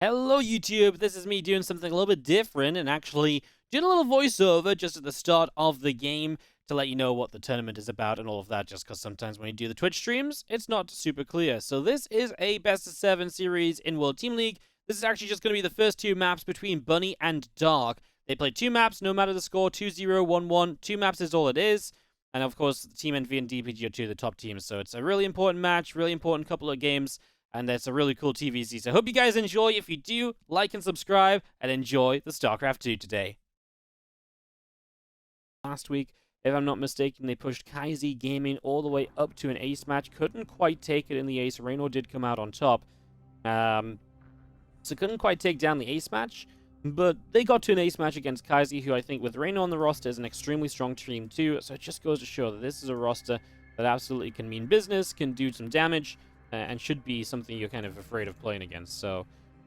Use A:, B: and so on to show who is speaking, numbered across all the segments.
A: Hello YouTube, this is me doing something a little bit different and actually doing a little voiceover just at the start of the game to let you know what the tournament is about and all of that, just because sometimes when you do the Twitch streams, it's not super clear. So this is a best of 7 series in World Team League. This is actually just going to be the first two maps between Bunny and Dark. They play two maps, no matter the score, 2-0, 1-1. Two maps is all it is. And of course, Team NV and DPG are two of the top teams, so it's a really important match, really important couple of games. And it's a really cool TVC. So I hope you guys enjoy. If you do, like and subscribe, and enjoy the StarCraft 2 today. Last week, if I'm not mistaken, they pushed Kaizi Gaming all the way up to an ace match. Couldn't quite take it in the ace. Raynor did come out on top. So couldn't quite take down the ace match. But they got to an ace match against Kaizi, who I think with Raynor on the roster is an extremely strong team too. So it just goes to show that this is a roster that absolutely can mean business, can do some damage, and should be something you're kind of afraid of playing against. So,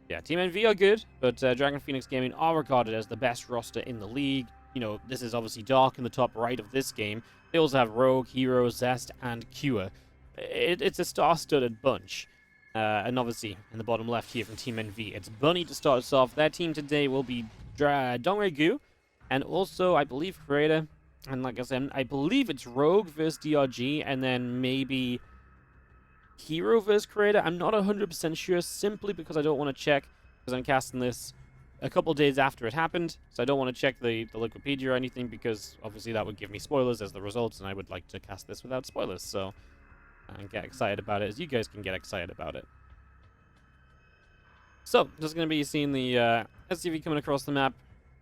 A: yeah, Team NV are good, but Dragon Phoenix Gaming are regarded as the best roster in the league. You know, this is obviously Dark in the top right of this game. They also have Rogue, Hero, Zest, and Cure. It's a star-studded bunch. And obviously, in the bottom left here from Team NV, it's Bunny to start us off. Their team today will be Dongre Gu, and also, I believe, Creator. And like I said, I believe it's Rogue versus DRG, and then maybe Hero versus Creator. I'm not 100% sure, simply because I don't want to check, because I'm casting this a couple days after it happened, so I don't want to check the Wikipedia or anything, because obviously that would give me spoilers as the results, and I would like to cast this without spoilers, so and get excited about it as you guys can get excited about it. So, just going to be seeing the SCV coming across the map.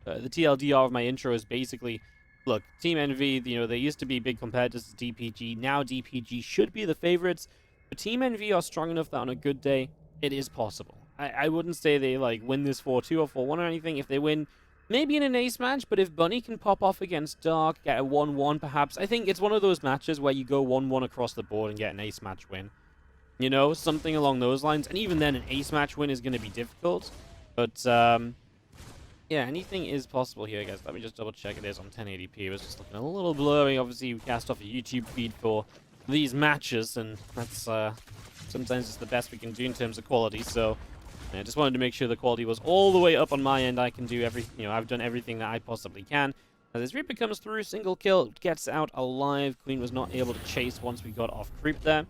A: The TLDR of my intro is basically, look, Team NV, you know, they used to be big competitors to DPG. Now DPG should be the favorites. But Team NV are strong enough that on a good day, it is possible. I wouldn't say they, like, win this 4-2 or 4-1 or anything. If they win, maybe in an ace match, but if Bunny can pop off against Dark, get a 1-1 perhaps, I think it's one of those matches where you go 1-1 across the board and get an ace match win. You know, something along those lines. And even then, an ace match win is going to be difficult. But, yeah, anything is possible here, guys. Let me just double check it is on 1080p. It was just looking a little blurry. Obviously, we cast off a YouTube feed for these matches, and that's sometimes it's the best we can do in terms of quality. So I just wanted to make sure the quality was all the way up on my end. I can do I've done everything that I possibly can. As this Reaper comes through, single kill, gets out alive. Queen was not able to chase once we got off creep there.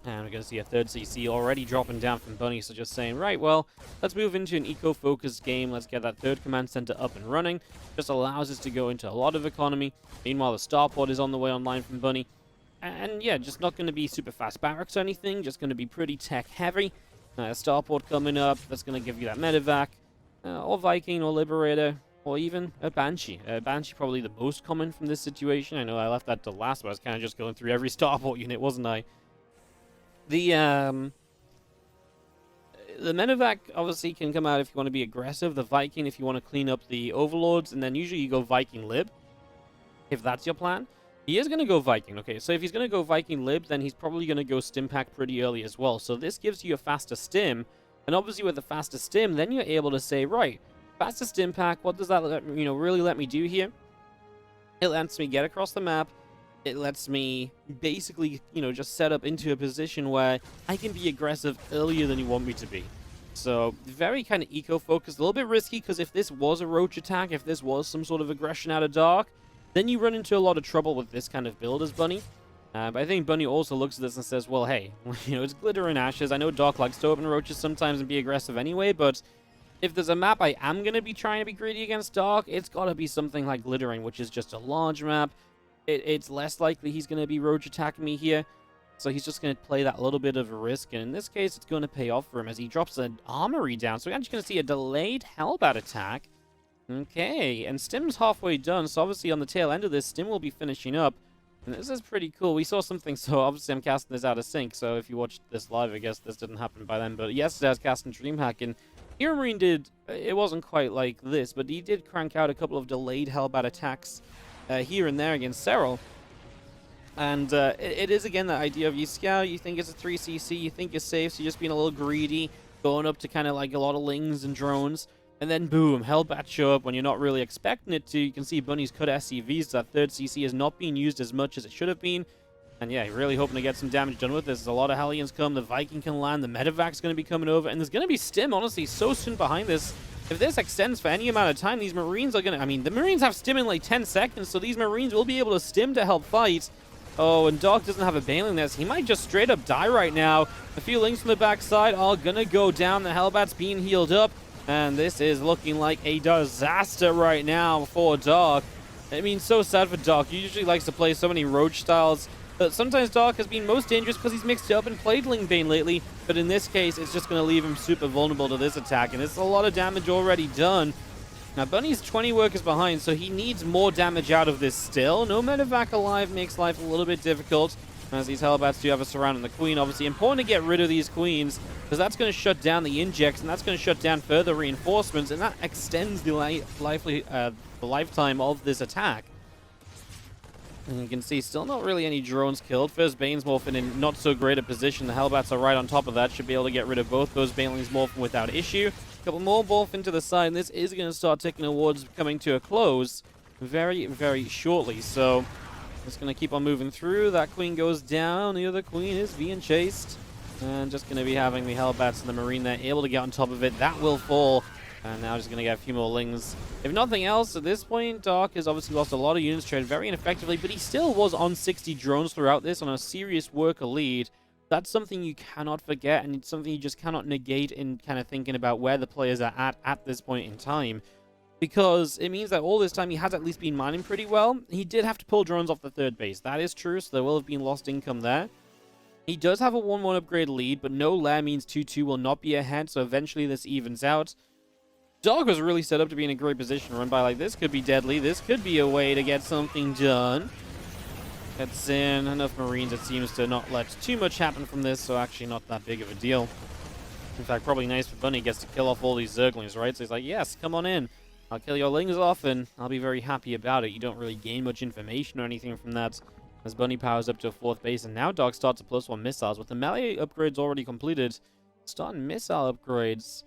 A: And we're going to see a third CC already dropping down from Bunny, so just saying, right, well, let's move into an eco-focused game. Let's get that third command center up and running. Just allows us to go into a lot of economy. Meanwhile, the starport is on the way online from Bunny. And yeah, just not going to be super fast barracks or anything, just going to be pretty tech-heavy. Starport coming up, that's going to give you that medevac, or Viking, or Liberator, or even a Banshee. Banshee probably the most common from this situation. I know I left that to last, but I was kind of just going through every starport unit, wasn't I? The medevac obviously can come out if you want to be aggressive. The Viking if you want to clean up the overlords, and then usually you go Viking Lib, if that's your plan. He is going to go Viking. Okay, so if he's going to go Viking Lib, then he's probably going to go Stim Pack pretty early as well. So this gives you a faster Stim, and obviously with the faster Stim, then you're able to say, right, faster Stim Pack, what does that really let me do here? It lets me get across the map. It lets me basically, just set up into a position where I can be aggressive earlier than you want me to be. So very kind of eco-focused, a little bit risky, because if this was a roach attack, if this was some sort of aggression out of Dark, then you run into a lot of trouble with this kind of build as Bunny. But I think Bunny also looks at this and says, well, hey, it's glitter and ashes. I know Dark likes to open roaches sometimes and be aggressive anyway, but if there's a map I am going to be trying to be greedy against Dark, it's got to be something like Glittering, which is just a large map. It's less likely he's going to be roach attacking me here. So he's just going to play that little bit of a risk. And in this case, it's going to pay off for him as he drops an armory down. So we're actually going to see a delayed Hellbat attack. Okay, and Stim's halfway done. So obviously on the tail end of this, Stim will be finishing up. And this is pretty cool. We saw something, so obviously I'm casting this out of sync. So if you watched this live, I guess this didn't happen by then. But yesterday I was casting DreamHack, and Hero Marine did, it wasn't quite like this, but he did crank out a couple of delayed Hellbat attacks here and there against Serral. And it is, again, that idea of you scout, you think it's a 3cc, you think you're safe, so you're just being a little greedy, going up to kind of like a lot of lings and drones, and then boom, Hellbat show up when you're not really expecting it to. You can see Bunny's cut SCVs, so that third CC is not being used as much as it should have been. And yeah, really hoping to get some damage done with this. There's a lot of Hellions come, the Viking can land, the Medevac's going to be coming over, and there's going to be Stim, honestly, so soon behind this. If this extends for any amount of time, these Marines are going to... I mean, the Marines have Stim in like 10 seconds, so these Marines will be able to Stim to help fight. Oh, and Doc doesn't have a Baneling there, so he might just straight up die right now. A few links from the backside are going to go down. The Hellbat's being healed up, and this is looking like a disaster right now for Doc. I mean, so sad for Doc. He usually likes to play so many Roach styles. But sometimes Doc has been most dangerous because he's mixed it up and played Ling Bane lately. But in this case, it's just going to leave him super vulnerable to this attack. And it's a lot of damage already done. Now, Bunny's 20 workers behind, so he needs more damage out of this still. No Medevac alive makes life a little bit difficult, as these Hellbats do have a surround on the Queen. Obviously, important to get rid of these Queens, because that's going to shut down the injects, and that's going to shut down further reinforcements, and that extends the lifetime of this attack. And you can see still not really any drones killed. First Bane's morphing in not so great a position. The Hellbats are right on top of that. Should be able to get rid of both those Banelings morphing without issue. A couple more morph into the side, and this is going to start ticking towards coming to a close very, very shortly. So it's going to keep on moving through. That Queen goes down. The other Queen is being chased. And just going to be having the Hellbats and the Marine there able to get on top of it. That will fall. And now just going to get a few more Lings. If nothing else, at this point, Doc has obviously lost a lot of units, traded very ineffectively, but he still was on 60 drones throughout this on a serious worker lead. That's something you cannot forget, and it's something you just cannot negate in kind of thinking about where the players are at this point in time. Because it means that all this time he has at least been mining pretty well. He did have to pull drones off the third base. That is true, so there will have been lost income there. He does have a 1-1 upgrade lead, but no lair means 2-2 will not be ahead, so eventually this evens out. Dog was really set up to be in a great position. Run by like this could be deadly. This could be a way to get something done. Gets in enough Marines, it seems, to not let too much happen from this, so actually not that big of a deal. In fact, probably nice for Bunny. Gets to kill off all these Zerglings, right? So he's like, yes, come on in. I'll kill your Lings off, and I'll be very happy about it. You don't really gain much information or anything from that. As Bunny powers up to a 4th base, and now Dog starts to +1 missiles. With the melee upgrades already completed, starting missile upgrades...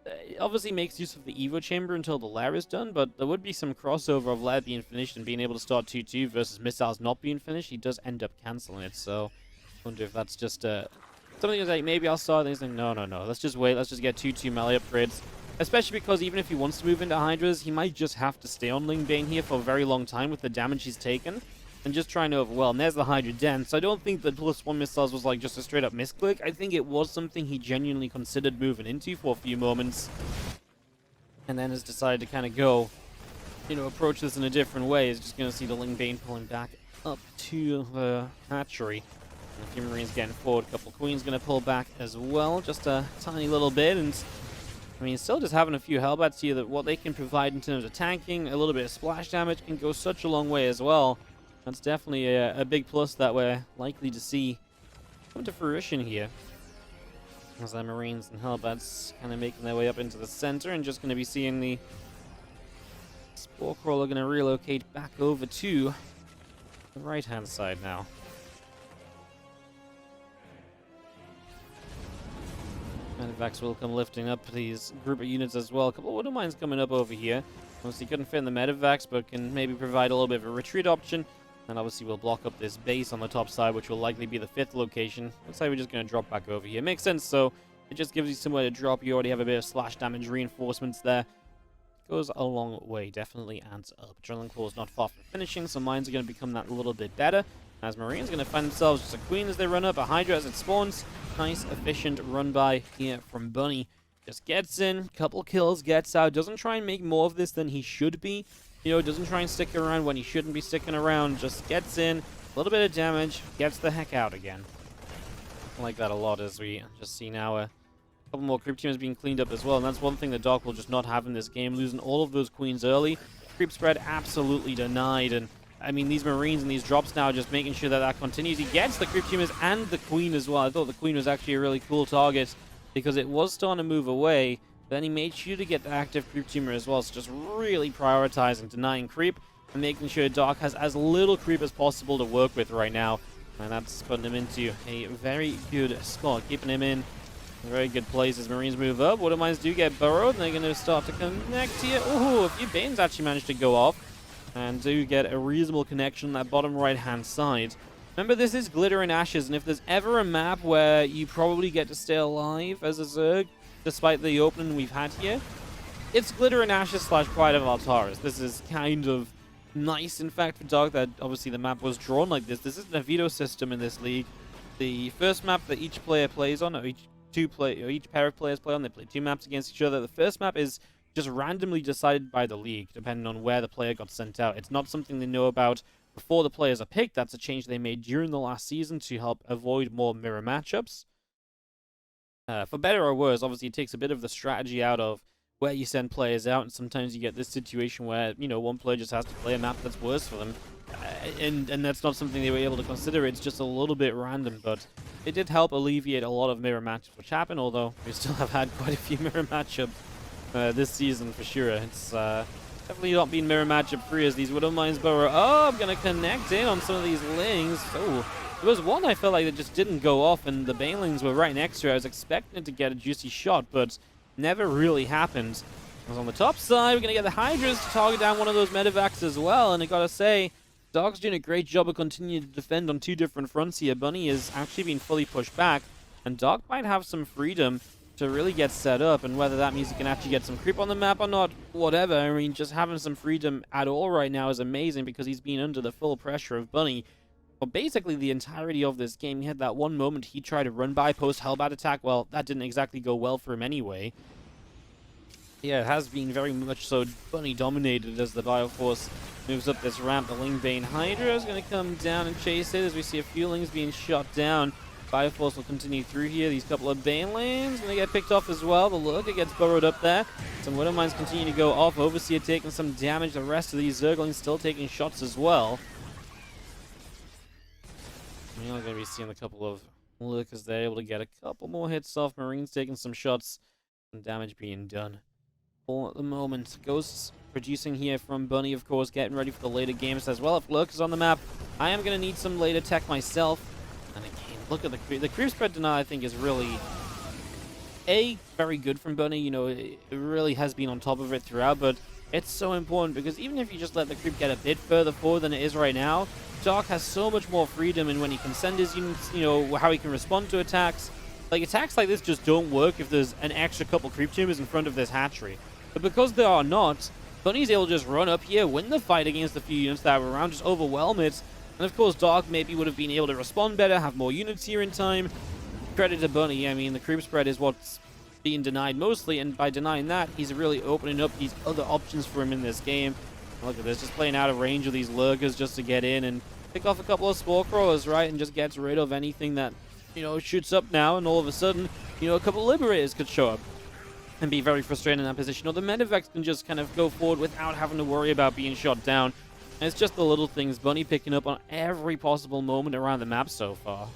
A: It obviously makes use of the Evo Chamber until the lair is done, but there would be some crossover of lair being finished and being able to start 2-2 versus missiles not being finished. He does end up canceling it, so I wonder if that's just something like maybe I'll start things like, no, let's just wait, let's just get 2-2 melee upgrades. Especially because even if he wants to move into Hydras, he might just have to stay on Ling Bane here for a very long time with the damage he's taken. And just trying to overwhelm. There's the Hydra Den. So I don't think the +1 missiles was like just a straight up misclick. I think it was something he genuinely considered moving into for a few moments. And then has decided to kind of go, approach this in a different way. Is just going to see the Ling Bane pulling back up to the hatchery. And a few Marines getting forward. A couple Queens going to pull back as well. Just a tiny little bit. And I mean, still just having a few Hellbats here that what they can provide in terms of tanking, a little bit of splash damage can go such a long way as well. That's definitely a big plus that we're likely to see come to fruition here. As the Marines and Hellbats kind of making their way up into the center, and just going to be seeing the Spore Crawler going to relocate back over to the right-hand side now. Medevacs will come lifting up these group of units as well. A couple of Widow Mines coming up over here. Obviously couldn't fit in the Medevacs, but can maybe provide a little bit of a retreat option. And obviously we'll block up this base on the top side, which will likely be the 5th location. Looks like we're just going to drop back over here. Makes sense, so it just gives you somewhere to drop. You already have a bit of slash damage reinforcements there. Goes a long way, definitely adds up. Adrenaline Claw is not far from finishing, so mines are going to become that little bit better. As Marines going to find themselves just a Queen as they run up, a Hydra as it spawns. Nice, efficient run by here from Bunny. Just gets in, couple kills, gets out. Doesn't try and make more of this than he should be. Doesn't try and stick around when he shouldn't be sticking around. Just gets in, a little bit of damage, gets the heck out again. I like that a lot, as we just see now a couple more creep teams being cleaned up as well. And that's one thing the Doc will just not have in this game, losing all of those Queens early. Creep spread absolutely denied. And I mean, these Marines and these drops now just making sure that that continues. He gets the creep teamers and the Queen as well. I thought the Queen was actually a really cool target because it was starting to move away. Then he made sure to get the active creep teamer as well. So just really prioritizing denying creep and making sure Doc has as little creep as possible to work with right now. And that's putting him into a very good spot, keeping him in a very good place as Marines move up. Widow Mines do get burrowed, and they're going to start to connect here. Ooh, a few Banes actually managed to go off and do get a reasonable connection on that bottom right-hand side. Remember, this is Glitter and Ashes, and if there's ever a map where you probably get to stay alive as a Zerg, despite the opening we've had here, it's Glitter and Ashes / Pride of Altaris. This is kind of nice, in fact, for Dog, that obviously the map was drawn like this. This isn't a veto system in this league. The first map that each player plays on, or each pair of players play on, they play 2 maps against each other. The first map is just randomly decided by the league, depending on where the player got sent out. It's not something they know about before the players are picked. That's a change they made during the last season to help avoid more mirror matchups. For better or worse, obviously it takes a bit of the strategy out of where you send players out, and sometimes you get this situation where, you know, one player just has to play a map that's worse for them. And that's not something they were able to consider. It's just a little bit random, but it did help alleviate a lot of mirror matchups which happened, although we still have had quite a few mirror matchups this season for sure. It's definitely not been mirror matchup free as these Widow Mines burrow. Oh, I'm going to connect in on some of these Lings. Oh, there was one I felt like that just didn't go off, and the Banelings were right next to it. I was expecting to get a juicy shot, but never really happened. I was on the top side. We're going to get the Hydras to target down one of those medevacs as well, and I got to say, Dog's doing a great job of continuing to defend on 2 different fronts here. Bunny is actually being fully pushed back, and Dog might have some freedom to really get set up, and whether that means he can actually get some creep on the map or not, whatever. I mean, just having some freedom at all right now is amazing because he's been under the full pressure of Bunny. But basically the entirety of this game, he had that one moment he tried to run by post-Hellbat attack. Well, that didn't exactly go well for him anyway. Yeah, it has been very much so Bunny dominated as the Bioforce moves up this ramp. The Lingbane Hydra is going to come down and chase it as we see a few Lings being shot down. Bioforce will continue through here. These couple of Banelings going to get picked off as well. The Lurker gets burrowed up there. Some Widow Mines continue to go off. Overseer taking some damage. The rest of these Zerglings still taking shots as well. We're going to be seeing a couple of Lurkers there, able to get a couple more hits off. Marines taking some shots. Some damage being done. At the moment, Ghosts producing here from Bunny, of course, getting ready for the later games as well. If Lurkers on the map, I am going to need some later tech myself. And again, look at the creep spread denial. I think is really very good from Bunny. You know, it really has been on top of it throughout, but it's so important because even if you just let the creep get a bit further forward than it is right now, Doc has so much more freedom in when he can send his units, you know, how he can respond to attacks. Like, attacks like this just don't work if there's an extra couple creep tubers in front of this hatchery. But because there are not, Bunny's able to just run up here, win the fight against the few units that were around, just overwhelm it. And of course, Dark maybe would have been able to respond better, have more units here in time. Credit to Bunny. I mean, the creep spread is what's being denied mostly, and by denying that, he's really opening up these other options for him in this game. Look at this, just playing out of range of these Lurkers just to get in and pick off a couple of Spore Crawlers, right? And just gets rid of anything that, you know, shoots up now, and all of a sudden, you know, a couple of Liberators could show up and be very frustrating in that position. Or the Medivacs can just kind of go forward without having to worry about being shot down. And it's just the little things. Bunny picking up on every possible moment around the map so far.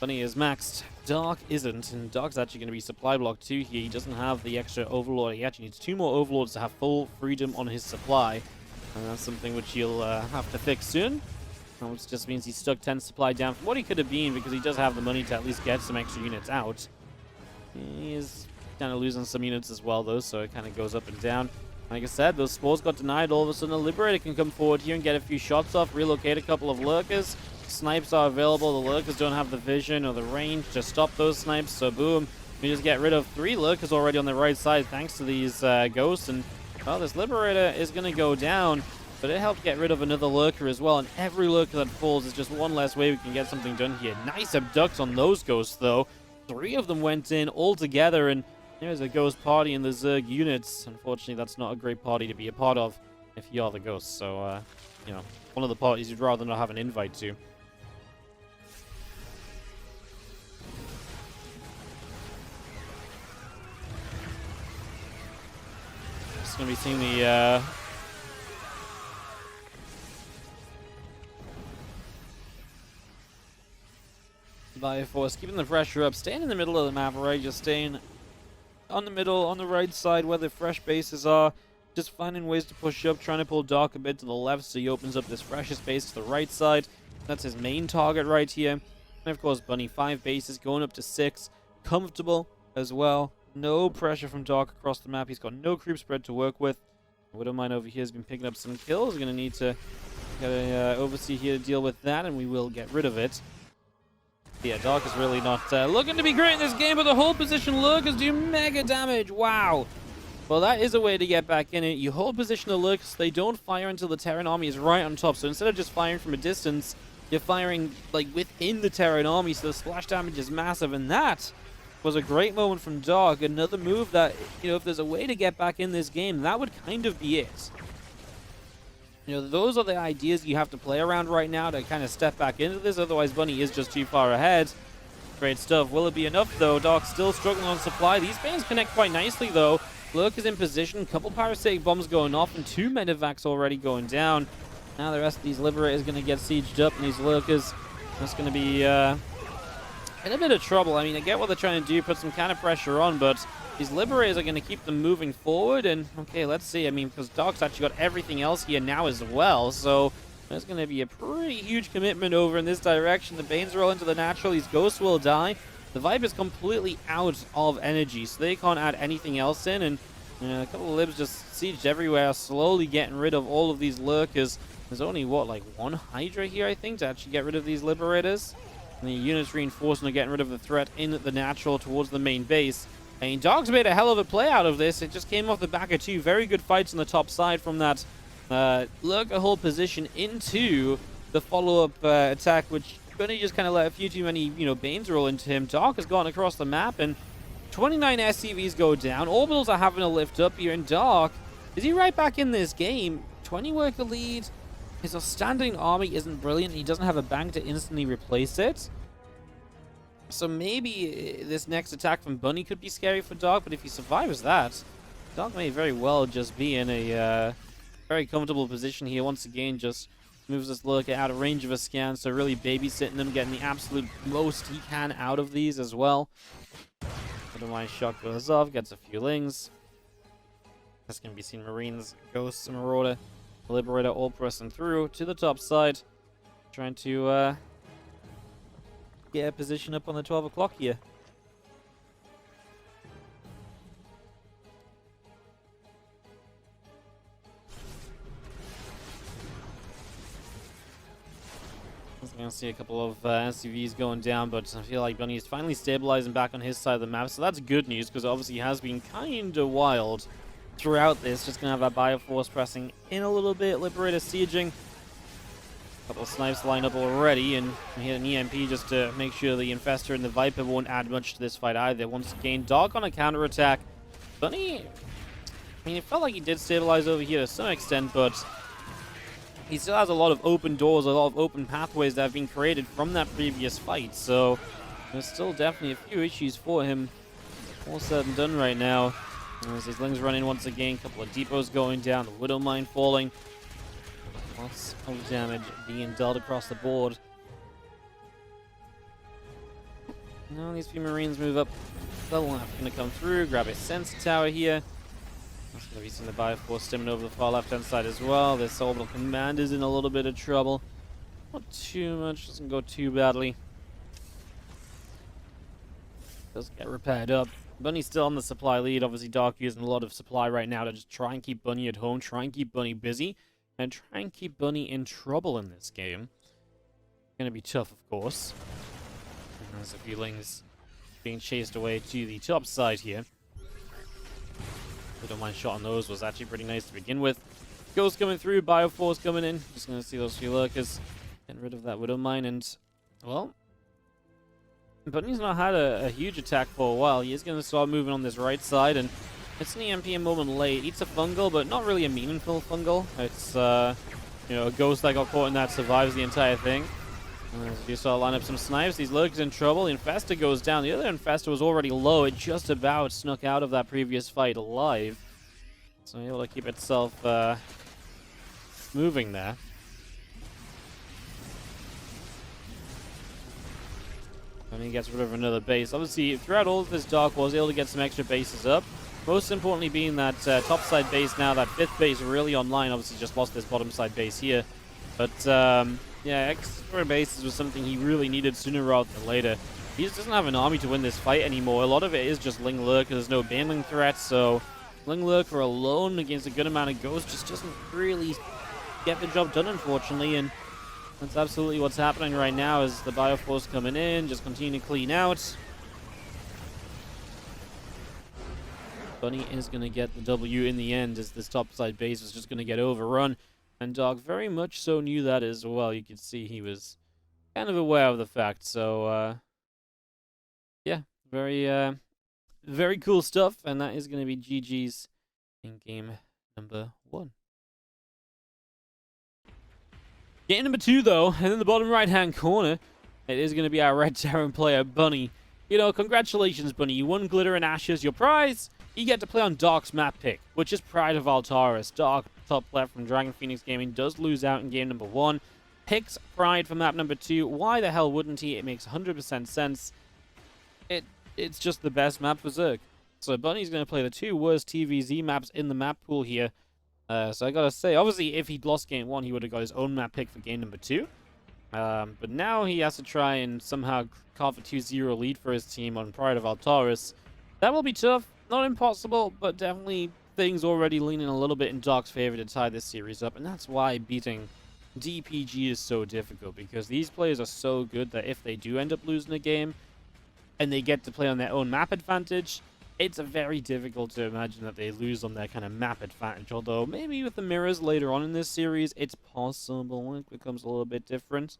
A: Bunny is maxed. Dark isn't, and Dark's actually going to be supply block 2 here. He doesn't have the extra Overlord. He actually needs 2 more Overlords to have full freedom on his supply. And that's something which he'll have to fix soon. Which just means he's stuck 10 supply down from what he could have been, because he does have the money to at least get some extra units out. He is kind of losing some units as well, though, so it kind of goes up and down. Like I said, those spores got denied. All of a sudden, a Liberator can come forward here and get a few shots off, relocate a couple of Lurkers. Snipes are available. The Lurkers don't have the vision or the range to stop those snipes, so boom. We just get rid of 3 Lurkers already on the right side thanks to these ghosts, and well, this Liberator is going to go down. But it helped get rid of another Lurker as well, and every Lurker that falls is just one less way we can get something done here. Nice abducts on those Ghosts, though. 3 of them went in all together, and there's a Ghost party in the Zerg units. Unfortunately, that's not a great party to be a part of if you are the Ghost. So, you know, one of the parties you'd rather not have an invite to. Just going to be seeing the... Bioforce, keeping the pressure up, staying in the middle of the map, right? Just staying on the middle, on the right side where the fresh bases are. Just finding ways to push up, trying to pull Dark a bit to the left so he opens up this freshest base to the right side. That's his main target right here. And of course, Bunny, 5 bases, going up to 6. Comfortable as well. No pressure from Dark across the map. He's got no creep spread to work with. Widowmine over here has been picking up some kills. Going to need to Got a overseer here to deal with that, and we will get rid of it. Yeah, Dark is really not looking to be great in this game, but the hold position lurkers do mega damage. Wow. Well, that is a way to get back in it. You hold position the lurkers, they don't fire until the Terran army is right on top. So instead of just firing from a distance, you're firing like within the Terran army, so the splash damage is massive, and that was a great moment from Dark. Another move that, you know, if there's a way to get back in this game, that would kind of be it. You know, those are the ideas you have to play around right now to kind of step back into this. Otherwise, Bunny is just too far ahead. Great stuff. Will it be enough, though? Dark still struggling on supply. These bands connect quite nicely, though. Lurk is in position. Couple parasitic bombs going off, and 2 medevacs already going down. Now the rest of these Liberators going to get sieged up, and these Lurkers, that's going to be in a bit of trouble. I mean, I get what they're trying to do, put some kind of pressure on, but these Liberators are going to keep them moving forward. And, okay, let's see. I mean, because Dark's actually got everything else here now as well, so there's going to be a pretty huge commitment over in this direction. The Banes roll into the natural. These Ghosts will die. The Vibe is completely out of energy, so they can't add anything else in. And a couple of Libs just sieged everywhere, slowly getting rid of all of these Lurkers. There's only, what, like 1 Hydra here, I think, to actually get rid of these Liberators. And the units reinforcing are getting rid of the threat in the natural towards the main base. I mean, Dog's made a hell of a play out of this. It just came off the back of 2 very good fights on the top side from that Lurker hold position into the follow-up attack, which Bunny just kind of let a few too many, you know, Banes roll into him. Dark has gone across the map, and 29 SCVs go down. Orbitals are having a lift up here, and Dark, is he right back in this game? 20 worker lead. His standing army isn't brilliant. He doesn't have a bank to instantly replace it. So maybe this next attack from Bunny could be scary for Dark, but if he survives that, Dark may very well just be in a very comfortable position here. Once again, just moves this Lurker out of range of a scan, so really babysitting them, getting the absolute most he can out of these as well. Otherwise, shot goes off, gets a few lings. That's going to be seen Marines, Ghosts, and Marauder, Liberator all pressing through to the top side, trying to get a position up on the 12 o'clock here. I'm going to see a couple of SCVs going down, but I feel like Bunny is finally stabilizing back on his side of the map, so that's good news, because obviously he has been kind of wild throughout this. Just going to have that Bioforce pressing in a little bit, Liberator sieging. A couple of snipes line up already, and we hit an EMP just to make sure the Infestor and the Viper won't add much to this fight either. Once again, Dark on a counterattack. Bunny, I mean, it felt like he did stabilize over here to some extent, but he still has a lot of open doors, a lot of open pathways that have been created from that previous fight. So there's still definitely a few issues for him. All said and done right now. As these Lings run in once again, a couple of depots going down, the Widow Mine falling. Lots of damage being dealt across the board. Now these few Marines move up. Level 1 going to come through, grab a sensor tower here. That's going to be seeing the Bioforce stimming over the far left-hand side as well. This Orbital Commander's in a little bit of trouble. Not too much, doesn't go too badly. Does get repaired up. Bunny's still on the supply lead. Obviously, Dark using a lot of supply right now to just try and keep Bunny at home, try and keep Bunny busy, and try and keep Bunny in trouble in this game. Gonna be tough, of course. And there's a few Lings being chased away to the top side here. Widow Mine shot on those was actually pretty nice to begin with. Ghost coming through, Bioforce coming in. Just gonna see those few Lurkers. Getting rid of that Widow Mine, and, well, Bunny's not had a huge attack for a while. He is going to start moving on this right side, and it's an EMP a moment late. Eats a fungal, but not really a meaningful fungal. It's, you know, a Ghost that got caught in that survives the entire thing. And as you saw, line up some snipes. These Lurkers in trouble. The Infestor goes down. The other Infestor was already low. It just about snuck out of that previous fight alive. So able to keep itself moving there. And he gets rid of another base. Obviously, throughout all of this, Dark was able to get some extra bases up. Most importantly being that top side base now, that 5th base really online. Obviously just lost this bottom side base here. But yeah, extra bases was something he really needed sooner rather than later. He just doesn't have an army to win this fight anymore. A lot of it is just Ling Lurker. There's no Baneling threat, so Ling Lurker alone against a good amount of Ghosts just doesn't really get the job done, unfortunately, and that's absolutely what's happening right now as the Bioforce coming in, just continue to clean out. Bunny is going to get the W in the end as this topside base is just going to get overrun. And Dog very much so knew that as well. You could see he was kind of aware of the fact. So, yeah, very cool stuff. And that is going to be GG's in game number 1. Game number 2, though, and in the bottom right-hand corner, it is going to be our Red Terran player, Bunny. You know, congratulations, Bunny. You won Glitter and Ashes. Your prize, you get to play on Dark's map pick, which is Pride of Altaris. Dark, top left from Dragon Phoenix Gaming, does lose out in game number 1. Picks Pride for map number 2. Why the hell wouldn't he? It makes 100% sense. It's just the best map for Zerg. So Bunny's going to play the 2 worst TVZ maps in the map pool here. So I gotta say, obviously, if he'd lost game 1, he would have got his own map pick for game number 2. But now he has to try and somehow carve a 2-0 lead for his team on Pride of Altaris. That will be tough. Not impossible, but definitely things already leaning a little bit in Dark's favor to tie this series up. And that's why beating DPG is so difficult, because these players are so good that if they do end up losing a game and they get to play on their own map advantage, it's very difficult to imagine that they lose on their kind of map advantage. Although maybe with the mirrors later on in this series, it's possible it becomes a little bit different.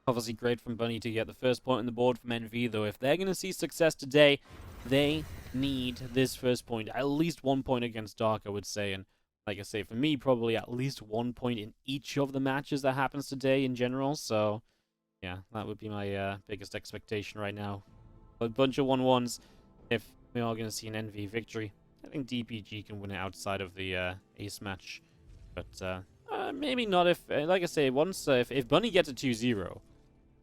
A: Obviously great from Bunny to get the first point on the board from NV, though. If they're going to see success today, they need this first point. At least 1 point against Dark, I would say. And like I say, for me, probably at least 1 point in each of the matches that happens today in general. So, yeah, that would be my biggest expectation right now. A bunch of 1-1s. If we are going to see an NV victory, I think DPG can win it outside of the ace match. But maybe not if, like I say, once if Bunny gets a 2-0,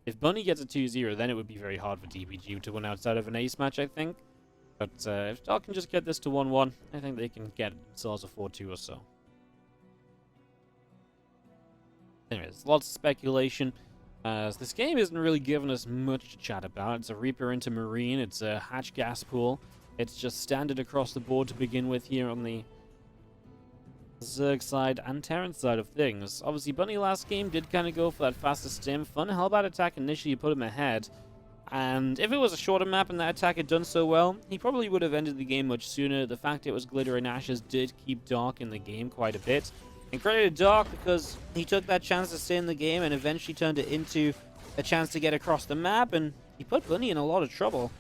A: if Bunny gets a 2-0, then it would be very hard for DPG to win outside of an ace match, I think. But if Dark can just get this to 1-1, I think they can get themselves a 4-2 or so. Anyways, lots of speculation. This game isn't really giving us much to chat about. It's a Reaper into Marine. It's a Hatch gas pool. It's just standard across the board to begin with here on the Zerg side and Terran side of things. Obviously, Bunny last game did kind of go for that faster stim. Fun Hellbat attack initially put him ahead. And if it was a shorter map and that attack had done so well, he probably would have ended the game much sooner. The fact it was Glitter and Ashes did keep Dark in the game quite a bit. And credit to Dark because he took that chance to stay in the game and eventually turned it into a chance to get across the map, and he put Bunny in a lot of trouble.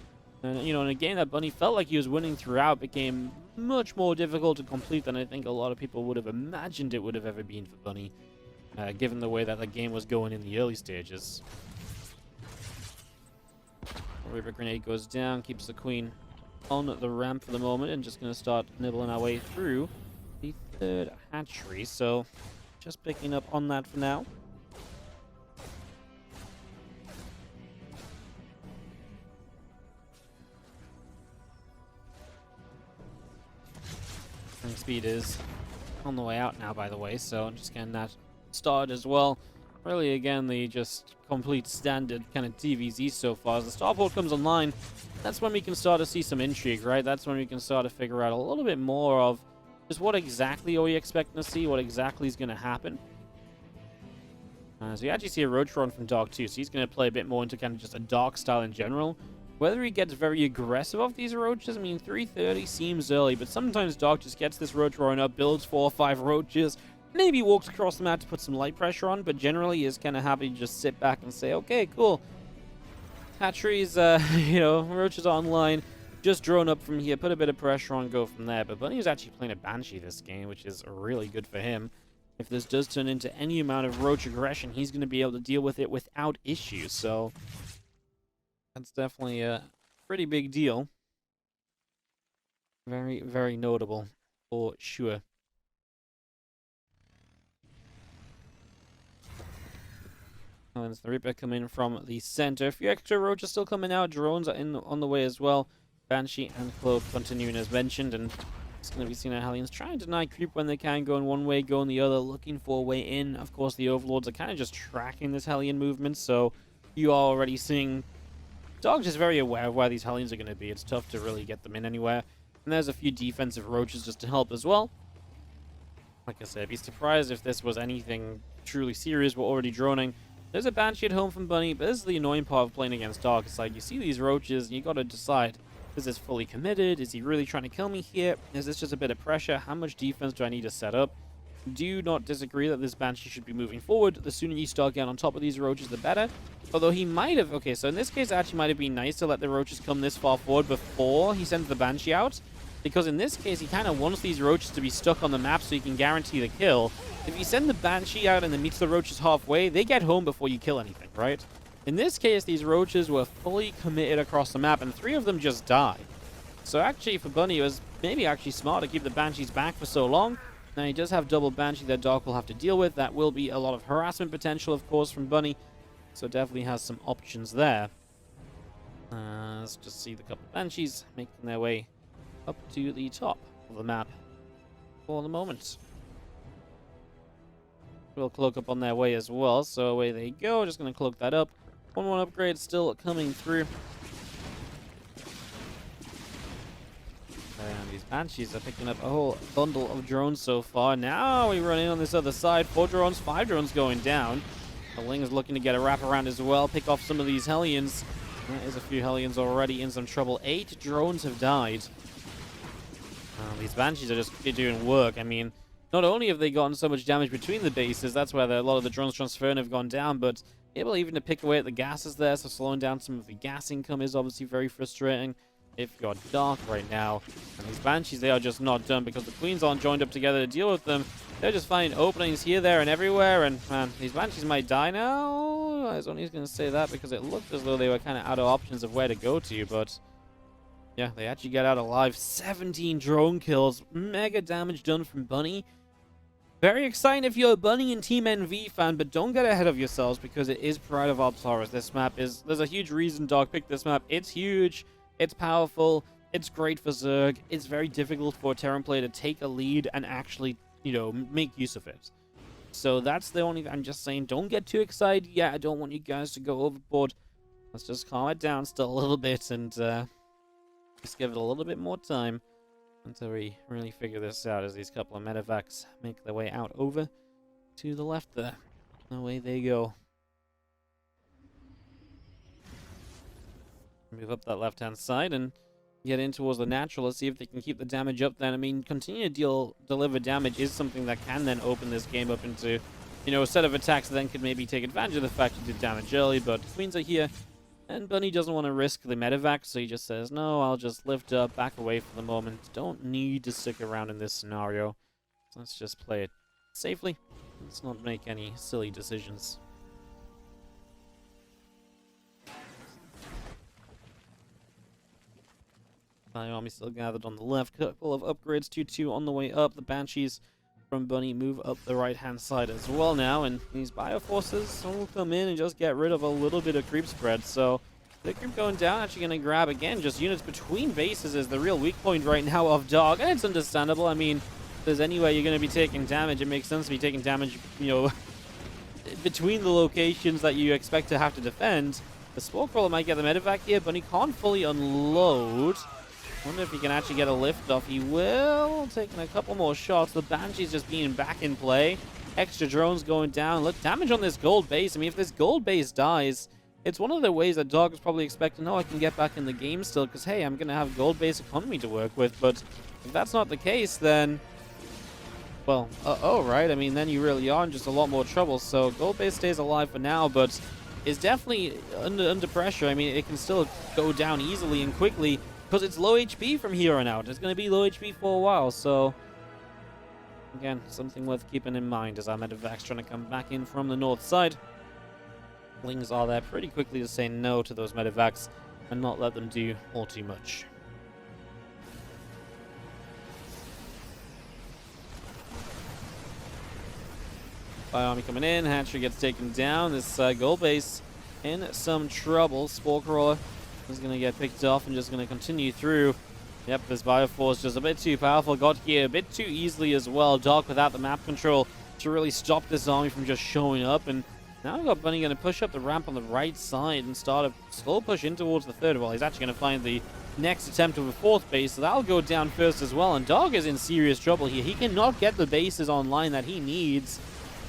A: And, you know, in a game that Bunny felt like he was winning throughout, became much more difficult to complete than I think a lot of people would have imagined it would have ever been for Bunny, given the way that the game was going in the early stages. River Grenade goes down, keeps the Queen on the ramp for the moment, and just going to start nibbling our way through the third hatchery. So just picking up on that for now. And speed is on the way out now, by the way, so I'm just getting that started as well. Really, again, the just complete standard kind of TVZ so far. As the starport comes online, that's when we can start to see some intrigue, right? That's when we can start to figure out a little bit more of just what exactly are we expecting to see, what exactly is going to happen. So you actually see a roach run from Dark too, so he's going to play a bit more into kind of just a Dark style in general. Whether he gets very aggressive off these roaches, I mean, 330 seems early, but sometimes Dark just gets this roach run up, builds 4 or 5 roaches, maybe walks across the map to put some light pressure on, but generally is kind of happy to just sit back and say, okay, cool. Hatcheries, you know, roaches online, just drone up from here, put a bit of pressure on, go from there. But Bunny is actually playing a Banshee this game, which is really good for him. If this does turn into any amount of roach aggression, he's going to be able to deal with it without issues, so that's definitely a pretty big deal. Very, very notable, for sure. And it's the Reaper coming from the center. A few extra roaches still coming out. Drones are on the way as well. Banshee and Cloak continuing as mentioned. And it's going to be seen how Hellions trying to deny creep when they can. Go in one way, go in the other. Looking for a way in. Of course, the Overlords are kind of just tracking this Hellion movement. So you are already seeing Dog just very aware of where these Hellions are going to be. It's tough to really get them in anywhere. And there's a few defensive roaches just to help as well. Like I said, I'd be surprised if this was anything truly serious. We're already droning. There's a banshee at home from Bunny, but this is the annoying part of playing against Dark. It's like, you see these roaches, and you gotta decide, is this fully committed? Is he really trying to kill me here? Is this just a bit of pressure? How much defense do I need to set up? Do not disagree that this banshee should be moving forward. The sooner you start getting on top of these roaches, the better. Although he might have... Okay, so in this case, it actually might have been nice to let the roaches come this far forward before he sends the banshee out. Because in this case, he kind of wants these roaches to be stuck on the map so he can guarantee the kill. If you send the banshee out and then meets the roaches halfway, they get home before you kill anything, right? In this case, these roaches were fully committed across the map, and 3 of them just die. So actually, for Bunny, it was maybe actually smart to keep the banshees back for so long. Now, he does have double banshee that Dark will have to deal with. That will be a lot of harassment potential, of course, from Bunny. So definitely has some options there. Let's just see the couple banshees making their way up to the top of the map for the moment. We'll cloak up on their way as well, so away they go. Just going to cloak that up. 1-1 upgrade still coming through. And these banshees are picking up a whole bundle of drones so far. Now we run in on this other side. 4 drones, 5 drones going down. The Ling is looking to get a wraparound as well. Pick off some of these Hellions. There's a few Hellions already in some trouble. 8 drones have died. These banshees are just doing work. I mean, not only have they gotten so much damage between the bases, that's where a lot of the drones transferring have gone down, but able even to pick away at the gases there, so slowing down some of the gas income is obviously very frustrating. If you've got Dark right now, and these banshees, they are just not done because the queens aren't joined up together to deal with them. They're just finding openings here, there, and everywhere, and man, these banshees might die now. I was only going to say that because it looked as though they were kind of out of options of where to go to, but yeah, they actually get out alive. 17 drone kills, mega damage done from Bunny. Very exciting if you're a Bunny and Team NV fan, but don't get ahead of yourselves because it is Pride of Obsaurus. This map is... There's a huge reason Dark picked this map. It's huge, it's powerful, it's great for Zerg. It's very difficult for a Terran player to take a lead and actually, you know, make use of it. So that's the only... I'm just saying, don't get too excited. Yeah, I don't want you guys to go overboard. Let's just calm it down still a little bit and just give it a little bit more time until we really figure this out as these couple of medevacs make their way out over to the left there. Away they go. Move up that left-hand side and get in towards the natural. Let's see if they can keep the damage up then. I mean, continue to deliver damage is something that can then open this game up into, you know, a set of attacks that then could maybe take advantage of the fact you did damage early, but Queens are here. And Bunny doesn't want to risk the medevac, so he just says, no, I'll just lift up, back away for the moment. Don't need to stick around in this scenario. Let's just play it safely. Let's not make any silly decisions. Army still gathered on the left. Couple of upgrades, 2-2 on the way up. The Banshees from Bunny move up the right-hand side as well now, and these Bioforces will come in and just get rid of a little bit of creep spread. So the creep going down, actually going to grab, again, just units between bases is the real weak point right now of Dog, and it's understandable. I mean, if there's any way you're going to be taking damage, it makes sense to be taking damage, you know, between the locations that you expect to have to defend. The Spore Crawler might get the medevac here, but he can't fully unload. Wonder if he can actually get a lift off. He will. Taking a couple more shots. The Banshee's just being back in play. Extra drones going down. Look, damage on this gold base. I mean, if this gold base dies, it's one of the ways that Dog is probably expecting, oh, I can get back in the game still, because, hey, I'm going to have gold base economy to work with. But if that's not the case, then, well, right. I mean, then you really are in just a lot more trouble. So gold base stays alive for now, but is definitely under pressure. I mean, it can still go down easily and quickly, because it's low HP from here on out. It's going to be low HP for a while, so again, something worth keeping in mind as our medevac's trying to come back in from the north side. Lings are there pretty quickly to say no to those medevacs and not let them do all too much. Fire Army coming in, Hatchery gets taken down. This gold base in some trouble. Spore Crawler is going to get picked off and just going to continue through. Yep, this Bioforce just a bit too powerful. Got here a bit too easily as well. Dark without the map control to really stop this army from just showing up. And now we've got Bunny going to push up the ramp on the right side and start a slow push in towards the third. Well, he's actually going to find the next attempt of a 4th base, so that'll go down first as well, and Dog is in serious trouble here. He cannot get the bases online that he needs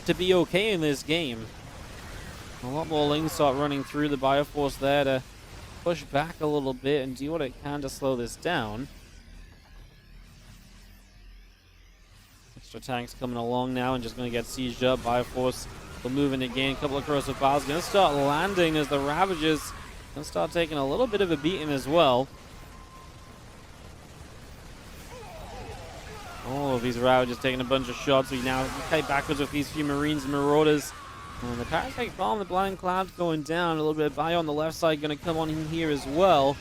A: to be okay in this game. A lot more Lings start running through the Bioforce there to push back a little bit and do what it can to slow this down. Extra tanks coming along now and just going to get sieged up. Bioforce will move in again. A couple of corrosive piles going to start landing as the Ravagers going to start taking a little bit of a beating as well. All of these Ravagers taking a bunch of shots. We now kite backwards with these few Marines and Marauders. And the Parasite Bomb, the Blind Cloud's going down. A little bit of Bio on the left side going to come on in here as well.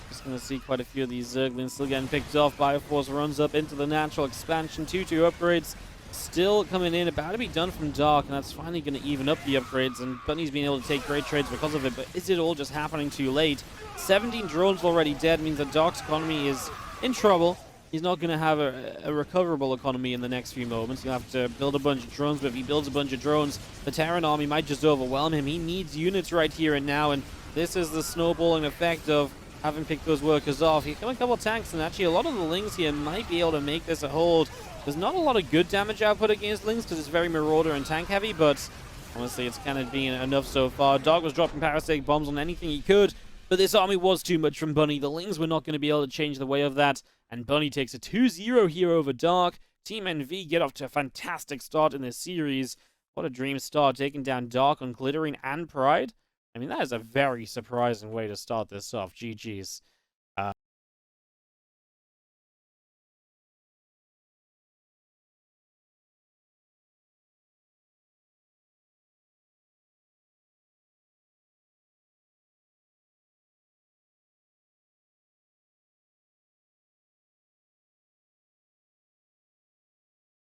A: Just going to see quite a few of these Zerglings still getting picked off. Bioforce runs up into the natural expansion. 2-2 upgrades still coming in. About to be done from Dark, and that's finally going to even up the upgrades. And Bunny's been able to take great trades because of it, but is it all just happening too late? 17 drones already dead means that Dark's economy is in trouble. He's not going to have a recoverable economy in the next few moments. He'll have to build a bunch of drones, but if he builds a bunch of drones, the Terran army might just overwhelm him. He needs units right here and now, and this is the snowballing effect of having picked those workers off. He's got a couple of tanks, and actually a lot of the Lings here might be able to make this a hold. There's not a lot of good damage output against Lings because it's very Marauder and tank heavy, but honestly, it's kind of been enough so far. Dog was dropping parasitic bombs on anything he could, but this army was too much from Bunny. The Lings were not going to be able to change the way of that. And Bunny takes a 2-0 here over Dark. Team NV get off to a fantastic start in this series. What a dream start, taking down Dark on Glittering and Pride. I mean, that is a very surprising way to start this off. GG's.